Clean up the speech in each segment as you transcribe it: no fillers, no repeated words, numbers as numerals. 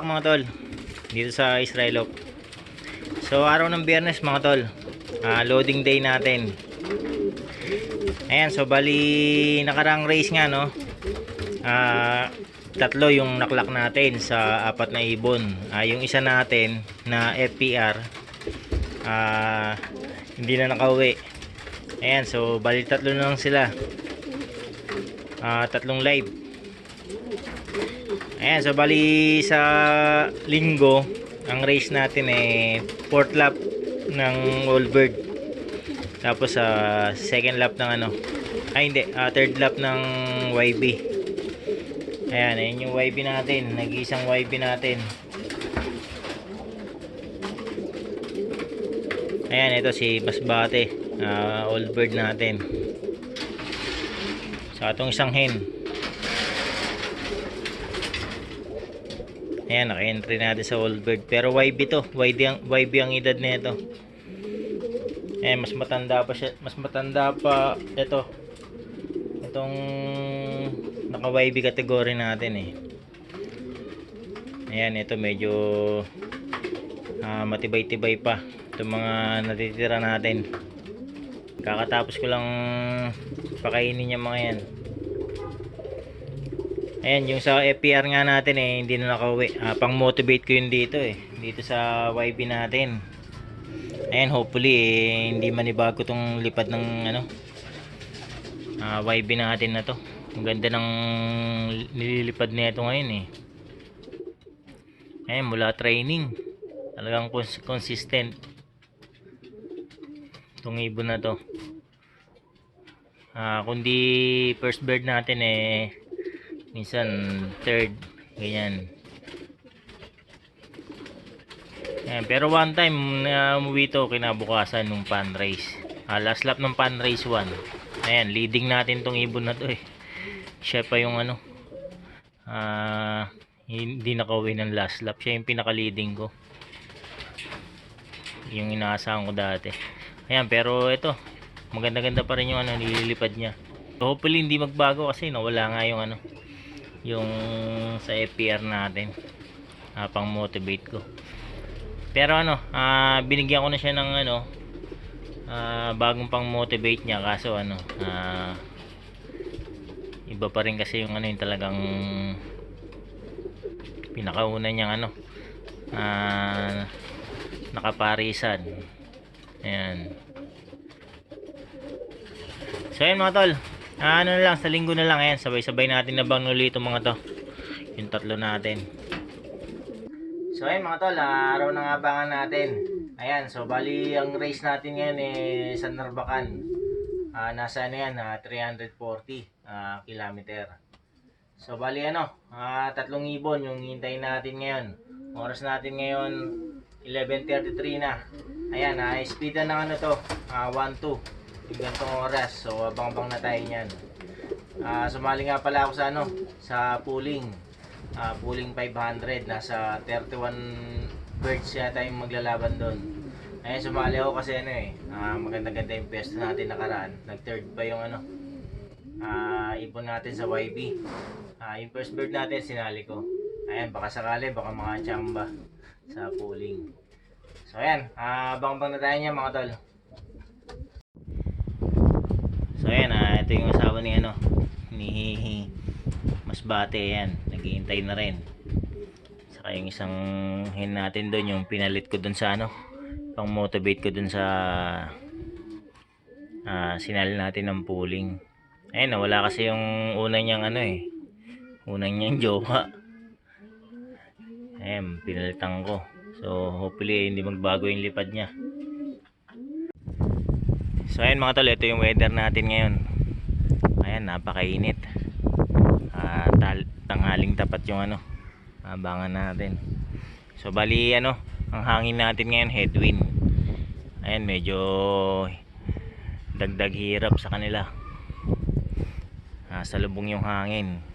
back mga tol dito sa Israel Oak. So araw ng Biyernes mga tol, loading day natin. Ayan, so bali nakarang race nga no, tatlo yung naklak natin sa apat na ibon. Yung isa natin na FPR hindi na nakauwi. Ayan, so bali tatlo na lang sila, tatlong live. Ayan, so bali sa linggo ang race natin fourth lap ng Allbird, tapos second lap ng third lap ng YB. Ayan, ayan yung YB natin, nag-iisang YB natin. Ayan, ito si Masbate, Allbird natin. So itong isang hen. Ayan, naka-entry natin sa Allbird. Pero YB to. YB ang edad na ito. Ayan, mas matanda pa siya. Mas matanda pa ito. Itong naka-YB category natin Ayan, ito medyo matibay-tibay pa. Itong mga natitira natin. Kakatapos ko lang pakainin yung mga yan. Ayan, yung sa FPR nga natin hindi na nakauwi. Pang motivate ko yun dito dito sa YB natin. Ayan, hopefully hindi manibago tong lipad ng YB natin na to. Ang ganda ng nililipad nito ngayon Ayan, mula training talagang consistent tong ibon na to. Kundi first bird natin minsan third, ganyan. Ayan, pero one time umuwi to kinabukasan nung pan race, last lap ng pan race 1. Ayan, leading natin tong ibon na to siya pa yung hindi nakauwi ng last lap. Siya yung pinaka leading ko, yung inaasahan ko dati. Ayan, pero ito maganda-ganda pa rin yung nililipad niya. So, hopefully hindi magbago kasi nawala nga yung sa FPR natin, pang motivate ko. Pero binigyan ko na siya ng bagong pang motivate niya, kaso iba pa rin kasi yung yung talagang pinakauna niyang nakaparisan. Ayan. So ayan mga tol, na lang, sa linggo na lang. Ayan, sabay-sabay natin na bang ulit itong mga to, yung tatlo natin. So ayan mga tol, araw ng abangan natin. Ayan, so bali ang race natin ngayon sa Narbacan. Nasa 340 kilometer. So bali tatlong ibon yung hintayin natin ngayon. Oras natin ngayon 11:33 na. Ayan, speedan ng 1-2 yung gantong oras. So abang-abang na tayo niyan. Sumali nga pala ako sa pooling. Pooling 500, nasa 31 birds yata yung maglalaban doon. Ayan, sumali ako kasi maganda-ganda yung pwesto natin nakaraan. Nag-third pa yung ibon natin sa YB. Yung first bird natin sinali ko. Ayan, baka sakali, baka mga chamba sa pooling. So ayan, abang-abang na tayo niya mga tol. So ayan, ito yung asawa ni ni Masbate. Ayan, naghihintay na rin. Saka yung isang hen natin doon, yung pinalit ko doon sa pang motivate ko doon sa sinali natin ng pooling. Ayan, nawala kasi yung una niyang unang niyang jowa. Ayan, pinalitan ko. So hopefully hindi magbago yung lipad niya. So ayan mga tol, ito yung weather natin ngayon. Ayan, napakainit. Tanghaling tapat yung abangan natin. So bali ang hangin natin ngayon headwind. Ayan, medyo dagdag hirap sa kanila. Salubong yung hangin.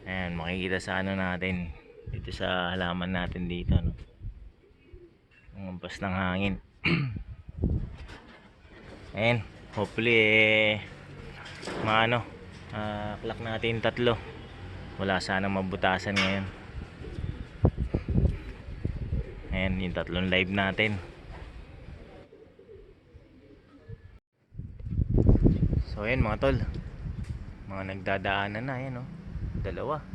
Ayan, makikita sa natin dito sa halaman natin dito ang ampas ng hangin. Ayan, hopefully clock natin tatlo. Wala sanang mabutasan ngayon. Ayan, yung tatlong live natin. So ayan mga tol, mga nagdadaanan na, ayan oh, dalawa.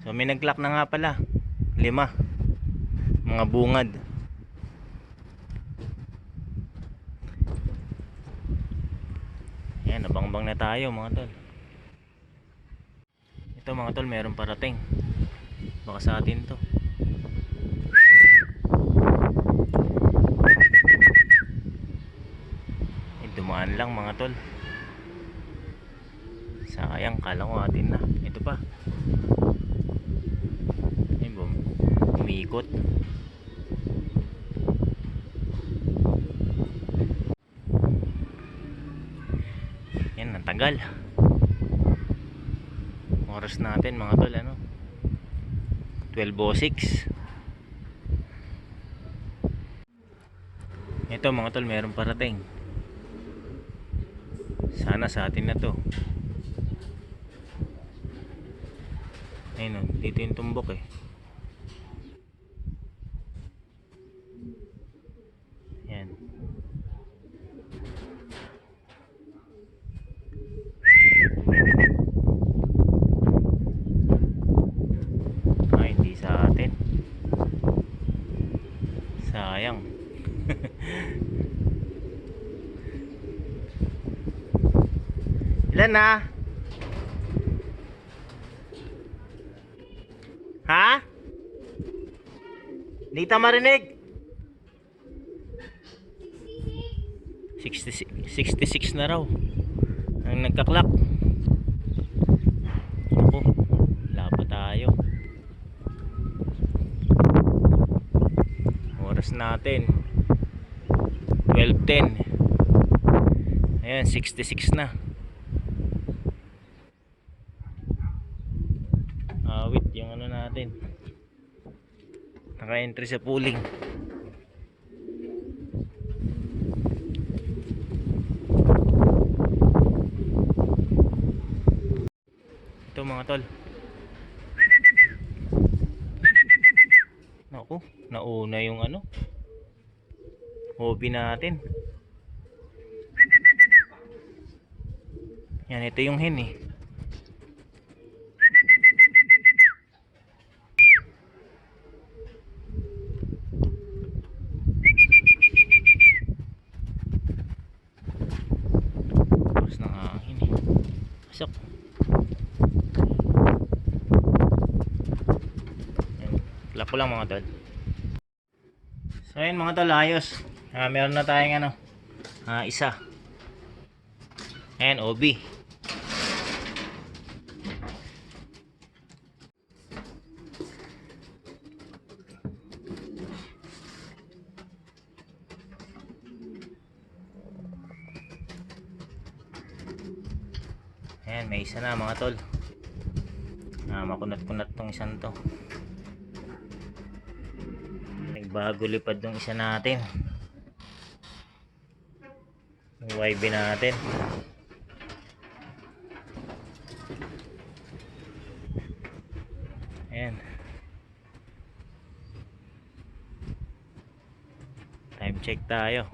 So may nag-clock na nga pala, 5 mga bungad. Ayan, nabangbang na tayo mga tol. Ito mga tol, meron parating, baka sa atin to. Dumaan lang mga tol. Sayang, kala ko atin na. Ito pa. Ay, umiikot. Yan, ang tagal. Oras natin mga tol, ano? 12:06. Ito mga tol, meron parating. Sana sa atin na to. Ayun o, dito yung tumbok eh. Yan. Ay, hindi sa atin. Sayang. Ilan na? Ha? Hindi kita marinig. 66 na raw ang nagka-clock. Ako, wala pa tayo. Oras natin 12:10. Ayan, 66 na. Awit yung ano natin, naka-entry sa pooling. Ito mga tol, naku, nauna yung ano, hobby natin. Yan, ito yung hen eh. Tapos ng hangin eh. Pasok. Yan, clap ko lang mga tol. So ayun mga tol, ayos. Meron na tayong ano, isa. Ayan, OB. Ayan, may isa na mga tol. Makunat-kunat tong isang to. Nagbago lipad tong isa natin. Yung YB natin. Ayan. Time check tayo.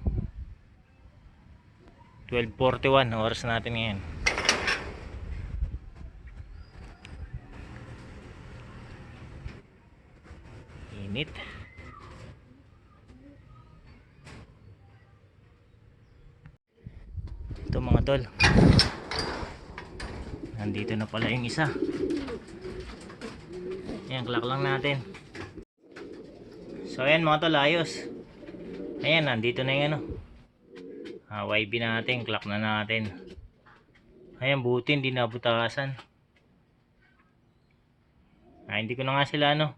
12:41 oras natin ngayon. Init. Ito mga tol, nandito na pala yung isa. Ayan, clock lang natin. So ayan mga tol, ayos. Ayan, nandito na yung ano, YB natin, clock na natin. Ayan, buti hindi nabutasan. Hindi ko na nga sila ano,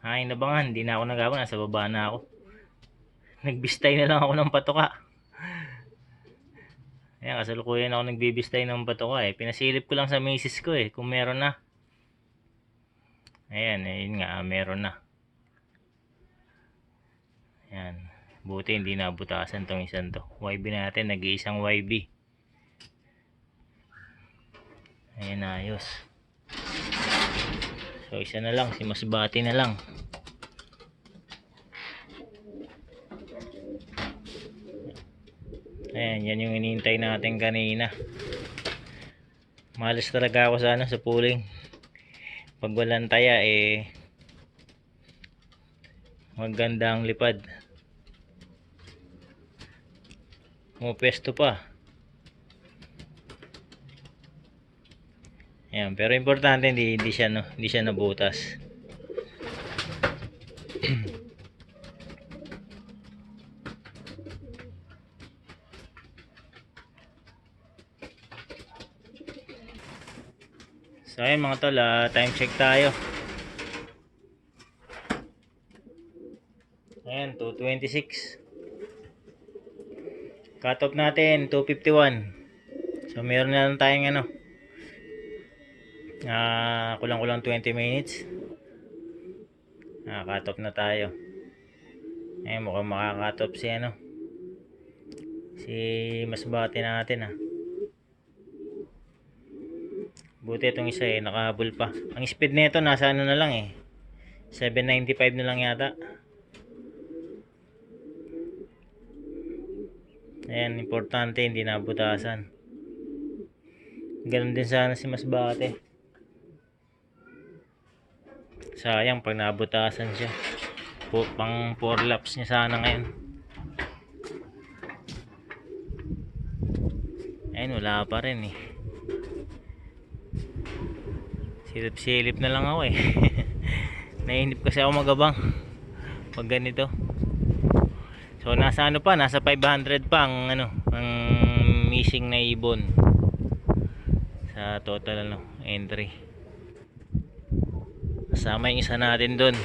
inabangan, hindi na ako nagawa, nasa baba na ako. Nagbistay na lang ako ng patoka. Ayan, kasalukuyan ako nagbibistay ng patoka eh. Pinasilip ko lang sa misis ko eh, kung meron na. Ayan, ayun nga, meron na. Ayan, buti hindi nabutasan tong isang to. YB natin, nag-iisang YB. Ayan, ayos. So isa na lang, si Masbate na lang. Ayan, yan yung inihintay natin kanina. Malas talaga ako sa sa pooling. Pag walang taya maganda ang lipad. Pumesto pa. Ayan, pero importante hindi siya nabutas. So ayun mga tol, time check tayo. Ayan, 2:26. Cut off natin 2:51. So meron na lang tayong kulang-kulang 20 minutes. Cut off na tayo. Ayun, mukhang makaka-cut off si Masbate natin Buti itong isa nakahabol pa. Ang speed nito nasa na lang 795 na lang yata. Ayan, importante hindi nabutasan. Ganun din sana si Masbate. Sayang pag nabutasan siya. Pang 4 laps niya sana ngayon. Ayun, wala pa rin Silip-silip na lang ako Nainip kasi ako magabang pag ganito. So nasa nasa 500 pa ang missing na ibon sa total entry. Kasama yung isa natin doon.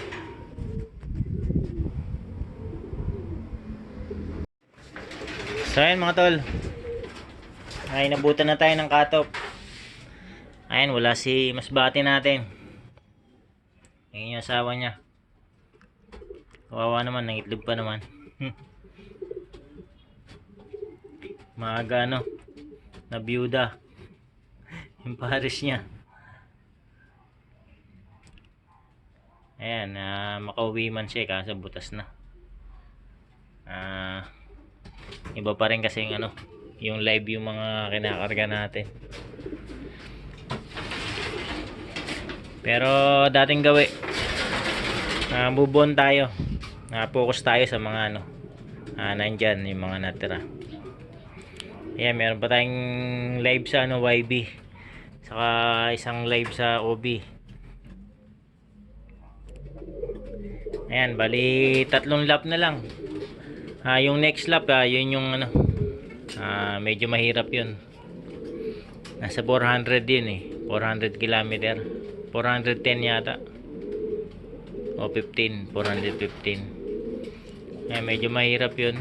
So ayun mga tol, ay nabutan na tayo ng cut-off. Ayan, wala si Masbate natin. Ayun yung asawa niya. Kawawa naman, nangitlog pa naman. Maaga na byuda yung pares niya. Ayan, makauwi man siya kasi butas na. Iba pa rin kasi yung live yung mga kinakarga natin. Pero dating gawi, move on tayo. Focus tayo sa mga nandyan yung mga natira. Ayan, meron pa tayong live sa YB, saka isang live sa OB. Ayan, bali 3 lap na lang. Yung next lap yun yung medyo mahirap yun. Nasa 400 yun 400 kilometer, 410 yata o 415. Medyo mahirap yun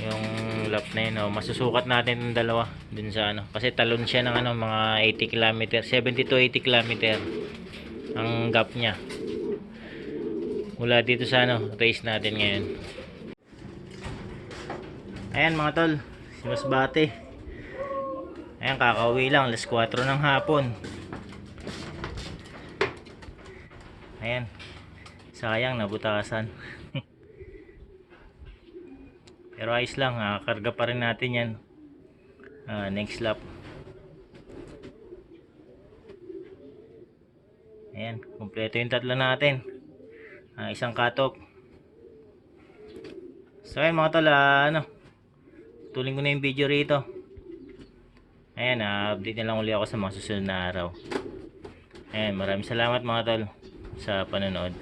yung lap na yun. Masusukat natin yung dalawa dun sa kasi talon siya ng mga 80 kilometer, 70 to 80 kilometer ang gap nya mula dito sa race natin ngayon. Ayan mga tol, si Masbate. Ayan, kakauwi lang, alas 4 ng hapon. Ayan, sayang nabutasan. Pero ayos lang, karga pa rin natin yan next lap. Ayan, kompleto yung 3 natin. Isang cut-off. So ayan mga tol, tuloy ko na yung video rito. Ayan, update na lang uli ako sa mga susunod na araw. Ayan, maraming salamat mga tol sa panonood.